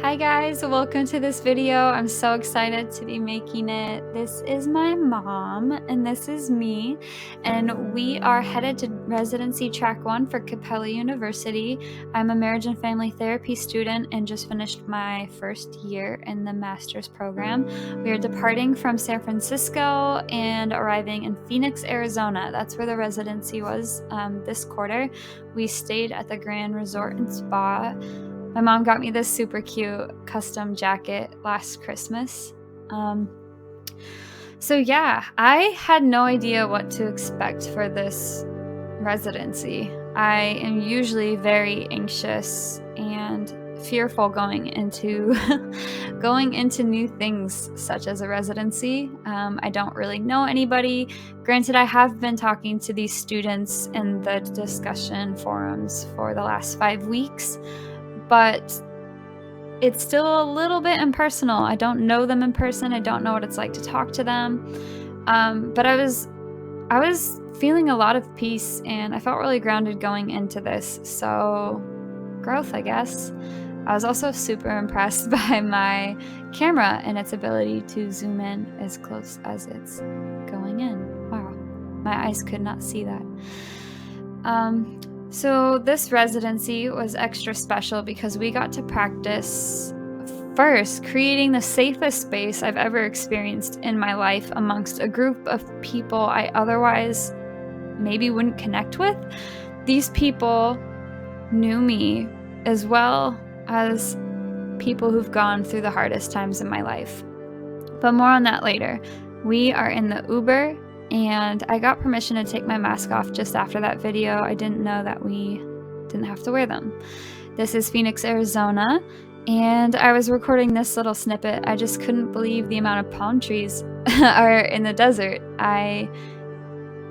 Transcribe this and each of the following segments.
Hi guys, welcome to this video. I'm so excited to be making it. This is my mom and this is me, and we are headed to Residency Track 1 for Capella University. I'm a marriage and family therapy student and just finished my first year in the master's program. We are departing from San Francisco and arriving in Phoenix, Arizona. That's where the residency was this quarter. We stayed at the Grand Resort and Spa. My mom got me this super cute custom jacket last Christmas. So yeah, I had no idea what to expect for this residency. I am usually very anxious and fearful going into new things such as a residency. I don't really know anybody. Granted, I have been talking to these students in the discussion forums for the last 5 weeks, but it's still a little bit impersonal. I don't know them in person. I don't know what it's like to talk to them. But I was feeling a lot of peace and I felt really grounded going into this. So growth, I guess. I was also super impressed by my camera and its ability to zoom in as close as it's going in. Wow, my eyes could not see that. So this residency was extra special because we got to practice first creating the safest space I've ever experienced in my life amongst a group of people I otherwise maybe wouldn't connect with. These people knew me as well as people who've gone through the hardest times in my life. But more on that later. We are in the Uber, and I got permission to take my mask off just after that video. I didn't know that we didn't have to wear them. This is Phoenix, Arizona, and I was recording this little snippet. I just couldn't believe the amount of palm trees are in the desert. I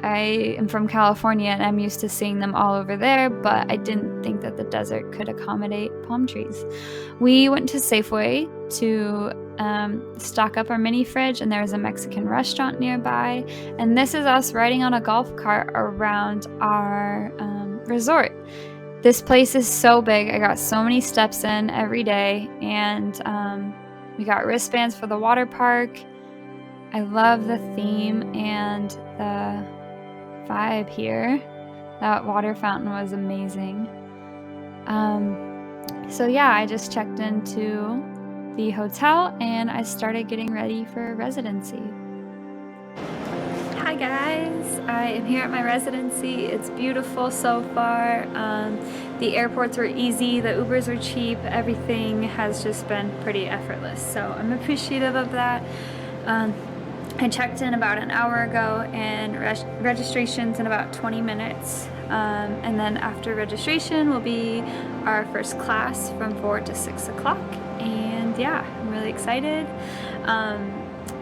am from California and I'm used to seeing them all over there, but I didn't think that the desert could accommodate palm trees. We went to Safeway to stock up our mini fridge, and there was a Mexican restaurant nearby, and this is us riding on a golf cart around our resort. This place is so big. I got so many steps in every day, and we got wristbands for the water park. I love the theme and the vibe here. That water fountain was amazing. So yeah, I just checked into the hotel and I started getting ready for residency. Hi guys, I am here at my residency. It's beautiful so far. The airports were easy, the Ubers were cheap, everything has just been pretty effortless, so I'm appreciative of that. I checked in about an hour ago and registration's in about 20 minutes. And then after registration will be our first class from 4 to 6 o'clock. And yeah, I'm really excited.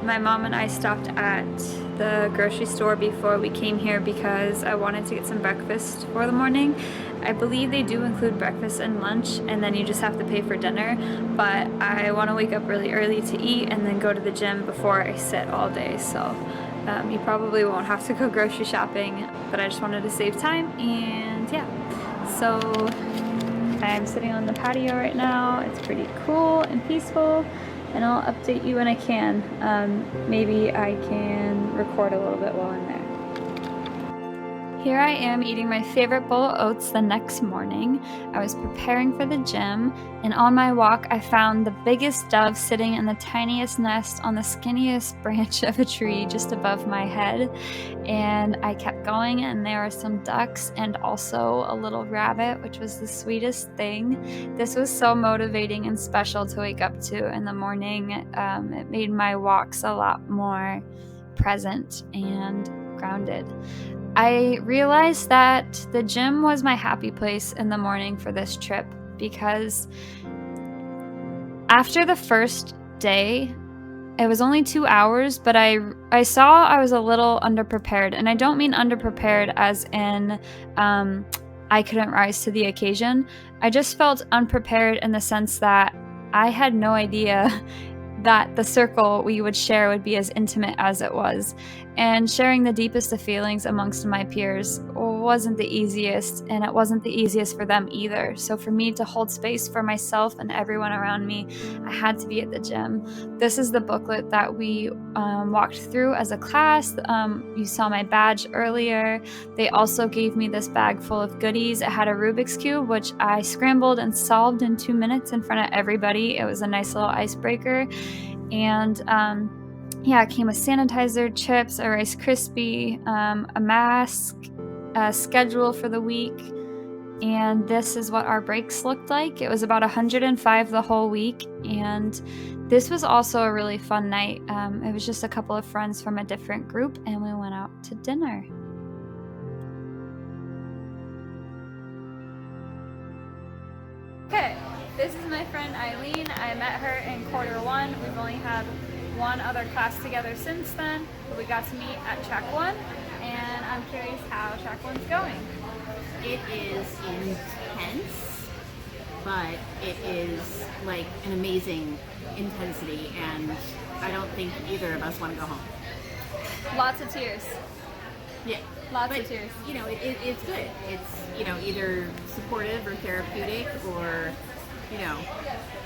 My mom and I stopped at the grocery store before we came here because I wanted to get some breakfast for the morning. I believe they do include breakfast and lunch, and then you just have to pay for dinner, but I want to wake up really early to eat and then go to the gym before I sit all day, so you probably won't have to go grocery shopping, but I just wanted to save time. And yeah, so I'm sitting on the patio right now. It's pretty cool and peaceful, and I'll update you when I can. Maybe I can record a little bit while I'm there. Here I am eating my favorite bowl of oats the next morning. I was preparing for the gym, and on my walk I found the biggest dove sitting in the tiniest nest on the skinniest branch of a tree just above my head. And I kept going, and there were some ducks and also a little rabbit, which was the sweetest thing. This was so motivating and special to wake up to in the morning. It made my walks a lot more present and grounded. I realized that the gym was my happy place in the morning for this trip because after the first day, it was only 2 hours, but I saw I was a little underprepared. And I don't mean underprepared as in I couldn't rise to the occasion. I just felt unprepared in the sense that I had no idea that the circle we would share would be as intimate as it was. And sharing the deepest of feelings amongst my peers wasn't the easiest, and it wasn't the easiest for them either. So for me to hold space for myself and everyone around me, I had to be at the gym. This is the booklet that we walked through as a class. You saw my badge earlier. They also gave me this bag full of goodies. It had a Rubik's Cube, which I scrambled and solved in 2 minutes in front of everybody. It was a nice little icebreaker. And yeah, it came with sanitizer, chips, a Rice Krispie, a mask, a schedule for the week, and this is what our breaks looked like. It was about 105 the whole week, and this was also a really fun night. It was just a couple of friends from a different group, and we went out to dinner. Okay, this is my friend Eileen. I met her in Q1. We've only had one other class together since then, but we got to meet at Track 1, and I'm curious how Track 1's going. It is intense, but it is like an amazing intensity, and I don't think either of us want to go home. Lots of tears. Yeah. Lots of tears. You know, it's good. It's, you know, either supportive or therapeutic, or, you know,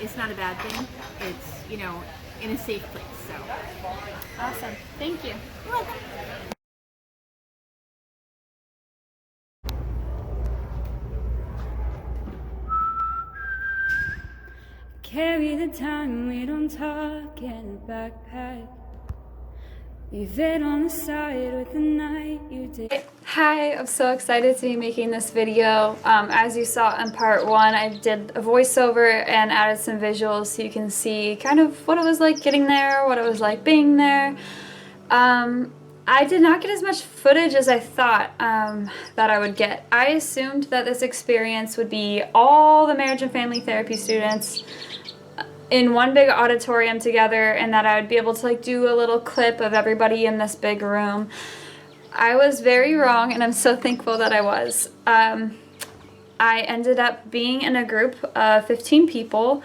it's not a bad thing. It's, you know, in a safe place. So awesome. Thank you. You're welcome. Carry the time we don't talk in a backpack. Leave it on the side with the night you did. Hi, I'm so excited to be making this video. As you saw in part 1, I did a voiceover and added some visuals so you can see kind of what it was like getting there, what it was like being there. I did not get as much footage as I thought that I would get. I assumed that this experience would be all the marriage and family therapy students in one big auditorium together, and that I would be able to like do a little clip of everybody in this big room. I was very wrong, and I'm so thankful that I was. I ended up being in a group of 15 people,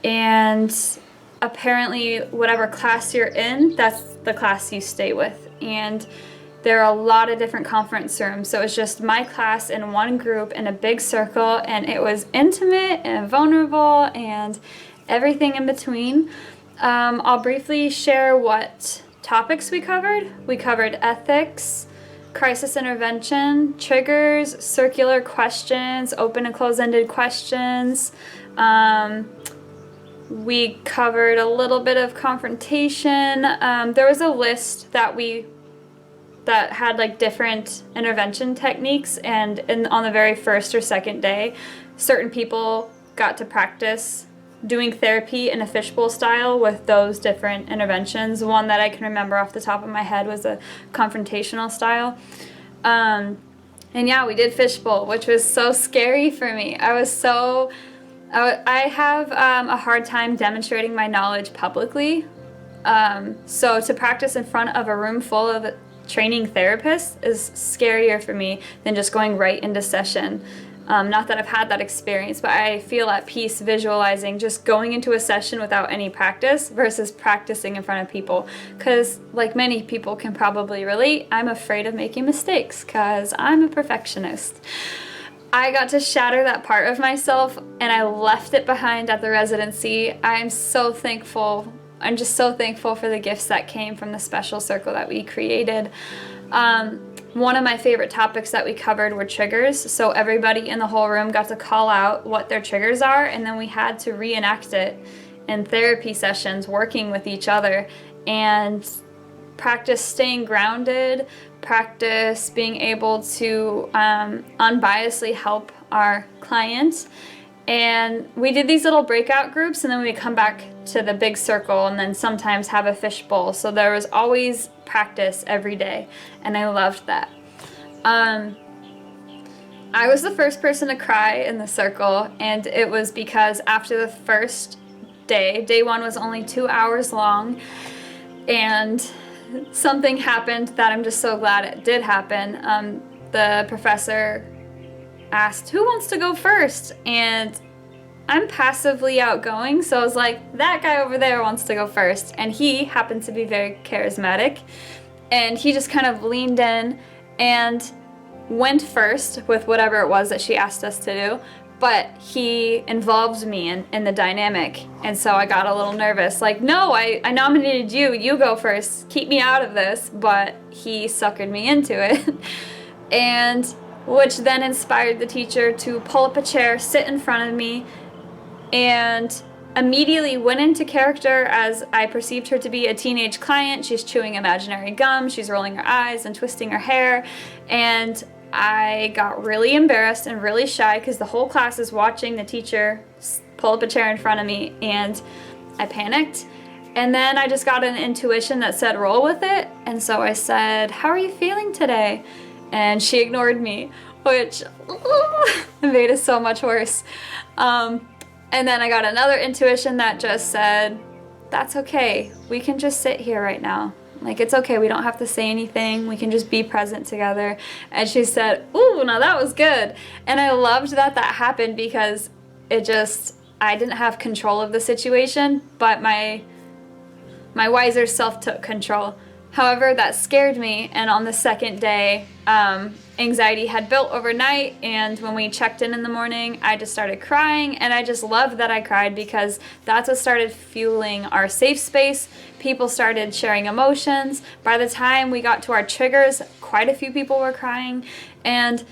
and apparently whatever class you're in, that's the class you stay with. And there are a lot of different conference rooms, so it's just my class in one group in a big circle, and it was intimate and vulnerable and everything in between. I'll briefly share what topics we covered. We covered ethics, crisis intervention, triggers, circular questions, open and close-ended questions. We covered a little bit of confrontation. There was a list that had like different intervention techniques, and on the very first or second day, certain people got to practice doing therapy in a fishbowl style with those different interventions. One that I can remember off the top of my head was a confrontational style. And yeah, we did fishbowl, which was so scary for me. I have a hard time demonstrating my knowledge publicly. So to practice in front of a room full of training therapists is scarier for me than just going right into session. Not that I've had that experience, but I feel at peace visualizing just going into a session without any practice versus practicing in front of people. Because like many people can probably relate, I'm afraid of making mistakes because I'm a perfectionist. I got to shatter that part of myself, and I left it behind at the residency. I'm so thankful. I'm just so thankful for the gifts that came from the special circle that we created. One of my favorite topics that we covered were triggers. So everybody in the whole room got to call out what their triggers are, and then we had to reenact it in therapy sessions, working with each other, and practice staying grounded, practice being able to unbiasedly help our clients. And we did these little breakout groups, and then we would come back to the big circle and then sometimes have a fishbowl. So there was always practice every day, and I loved that. I was the first person to cry in the circle, and it was because after the first day 1 was only 2 hours long, and something happened that I'm just so glad it did happen. The professor asked, who wants to go first? And I'm passively outgoing, so I was like, that guy over there wants to go first. And he happened to be very charismatic. and he just kind of leaned in and went first with whatever it was that she asked us to do, but he involved me in the dynamic, and so I got a little nervous, like, no, I nominated you, you go first, keep me out of this, but he suckered me into it. And which then inspired the teacher to pull up a chair, sit in front of me, and immediately went into character as I perceived her to be a teenage client. She's chewing imaginary gum, she's rolling her eyes and twisting her hair, and I got really embarrassed and really shy because the whole class is watching the teacher pull up a chair in front of me, and I panicked. And then I just got an intuition that said roll with it, and so I said, how are you feeling today? And she ignored me, which made it so much worse. And then I got another intuition that just said, that's okay, we can just sit here right now. Like, it's okay, we don't have to say anything, we can just be present together. And she said, ooh, now that was good. And I loved that that happened because I didn't have control of the situation, but my wiser self took control. However, that scared me, and on the second day, anxiety had built overnight, and when we checked in the morning, I just started crying, and I just loved that I cried because that's what started fueling our safe space. People started sharing emotions. By the time we got to our triggers, quite a few people were crying, and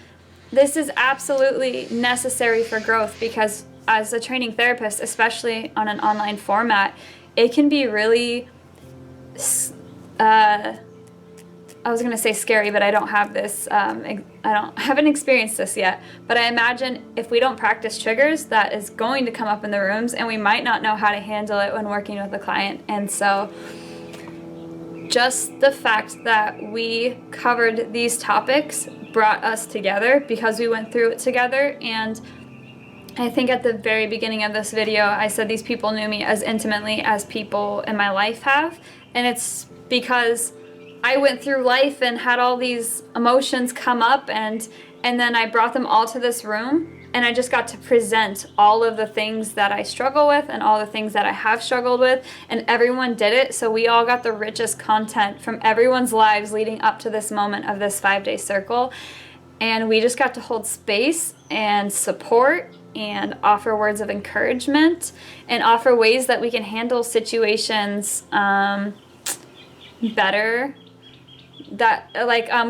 this is absolutely necessary for growth because as a training therapist, especially on an online format, it can be really I was gonna say scary, but I don't have this, haven't experienced this yet, but I imagine if we don't practice triggers, that is going to come up in the rooms, and we might not know how to handle it when working with a client. And so just the fact that we covered these topics brought us together because we went through it together. And I think at the very beginning of this video, I said these people knew me as intimately as people in my life have, and it's because I went through life and had all these emotions come up, and then I brought them all to this room, and I just got to present all of the things that I struggle with and all the things that I have struggled with, and everyone did it, so we all got the richest content from everyone's lives leading up to this moment of this 5-day circle, and we just got to hold space and support and offer words of encouragement and offer ways that we can handle situations better. That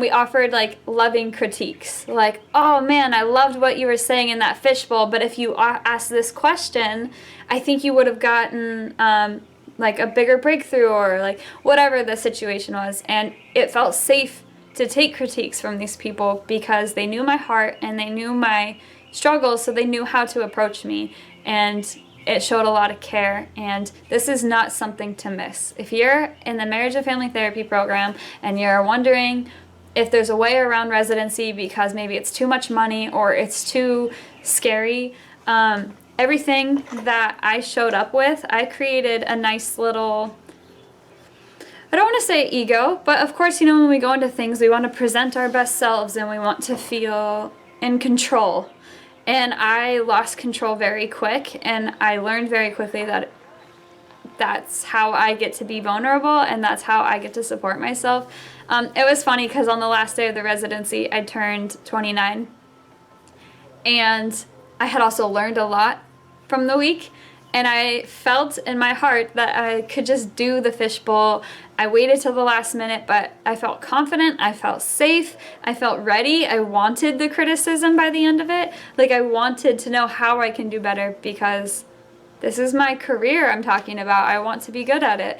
we offered like loving critiques, like, oh man, I loved what you were saying in that fishbowl, but if you asked this question, I think you would have gotten like a bigger breakthrough, or like whatever the situation was. And it felt safe to take critiques from these people because they knew my heart and they knew my struggles, so they knew how to approach me, and it showed a lot of care. And this is not something to miss. If you're in the marriage and family therapy program and you're wondering if there's a way around residency because maybe it's too much money or it's too scary, everything that I showed up with, I created a nice little, I don't want to say ego, but of course, you know, when we go into things, we want to present our best selves and we want to feel in control. And I lost control very quick, and I learned very quickly that that's how I get to be vulnerable, and that's how I get to support myself. It was funny because on the last day of the residency, I turned 29, and I had also learned a lot from the week, and I felt in my heart that I could just do the fishbowl. I waited till the last minute, but I felt confident, I felt safe, I felt ready. I wanted the criticism by the end of it. Like, I wanted to know how I can do better because this is my career I'm talking about. I want to be good at it.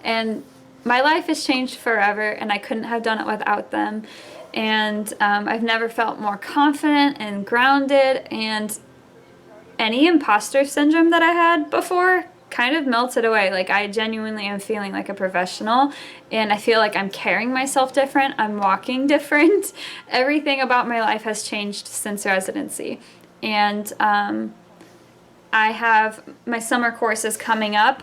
And my life has changed forever, and I couldn't have done it without them. And I've never felt more confident and grounded, and any imposter syndrome that I had before kind of melted away. Like, I genuinely am feeling like a professional, and I feel like I'm carrying myself different, I'm walking different. Everything about my life has changed since residency. And I have my summer courses coming up,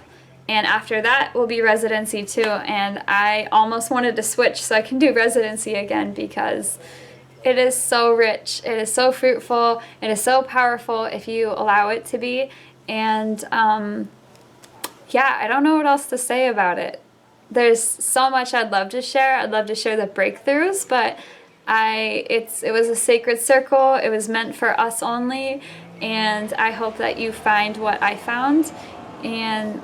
and after that will be residency too, and I almost wanted to switch so I can do residency again because it is so rich, it is so fruitful, it is so powerful if you allow it to be. And yeah, I don't know what else to say about it. there's so much I'd love to share. I'd love to share the breakthroughs, but it was a sacred circle. It was meant for us only, and I hope that you find what I found. And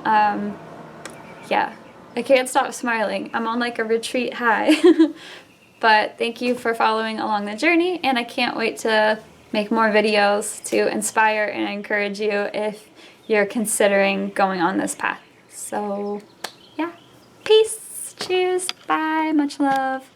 yeah, I can't stop smiling. I'm on like a retreat high. But thank you for following along the journey, and I can't wait to make more videos to inspire and encourage you if you're considering going on this path. So yeah, peace, cheers, bye, much love.